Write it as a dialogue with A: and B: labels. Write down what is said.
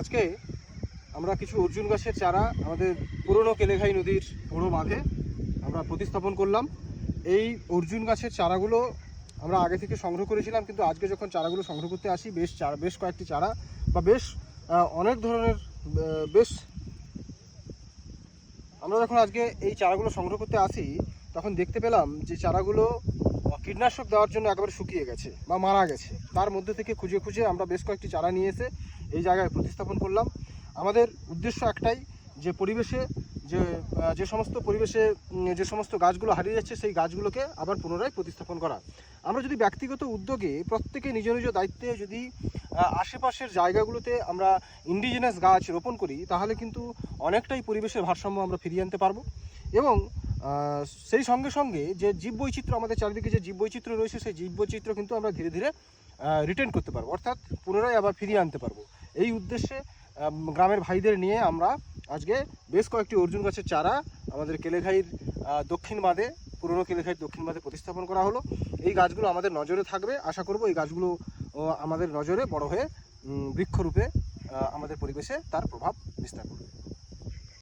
A: আজকে আমরা কিছু অর্জুন গাছের চারা আমাদের পুরনো কেলেঘাই নদীর বড় বাঁধে আমরা প্রতিস্থাপন করলাম। এই অর্জুন গাছের চারাগুলো আমরা আগে থেকে সংগ্রহ করেছিলাম, কিন্তু আজকে যখন চারাগুলো সংগ্রহ করতে আসি বেশ কয়েকটি চারা বা অনেক ধরনের আমরা যখন আজকে এই চারাগুলো সংগ্রহ করতে আসি তখন দেখতে পেলাম যে চারাগুলো কীটনাশক দেওয়ার জন্য একেবারে শুকিয়ে গেছে বা মারা গেছে। তার মধ্যে থেকে খুঁজে খুঁজে আমরা বেশ কয়েকটি চারা নিয়ে এসে এই জায়গায় প্রতিস্থাপন করলাম। আমাদের উদ্দেশ্য একটাই, যে পরিবেশে যে সমস্ত গাছগুলো হারিয়ে যাচ্ছে সেই গাছগুলোকে আবার পুনরায় প্রতিস্থাপন করা। আমরা যদি ব্যক্তিগত উদ্যোগে প্রত্যেকে নিজ নিজ দায়িত্বে যদি আশেপাশের জায়গাগুলোতে আমরা ইন্ডিজিনাস গাছ রোপণ করি তাহলে কিন্তু অনেকটাই পরিবেশের ভারসাম্য আমরা ফিরিয়ে আনতে পারবো। এবং সেই সঙ্গে সঙ্গে যে জীববৈচিত্র্য আমাদের চারিদিকে যে জীববৈচিত্র্য রয়েছে সেই জীববৈচিত্র্য কিন্তু আমরা ধীরে ধীরে রিটেন করতে পারবো, অর্থাৎ পুনরায় আবার ফিরিয়ে আনতে পারবো। এই উদ্দেশ্যে গ্রামের ভাইদের নিয়ে আমরা আজকে বেশ কয়েকটি অর্জুন গাছের চারা আমাদের কেলেঘাইয়ের দক্ষিণ বাঁধে, পুরনো কেলেঘাইয়ের দক্ষিণ বাঁধে প্রতিস্থাপন করা হলো। এই গাছগুলো আমাদের নজরে থাকবে, আশা করব এই গাছগুলো আমাদের নজরে বড় হয়ে বৃক্ষরূপে আমাদের পরিবেশে তার প্রভাব বিস্তার করবে।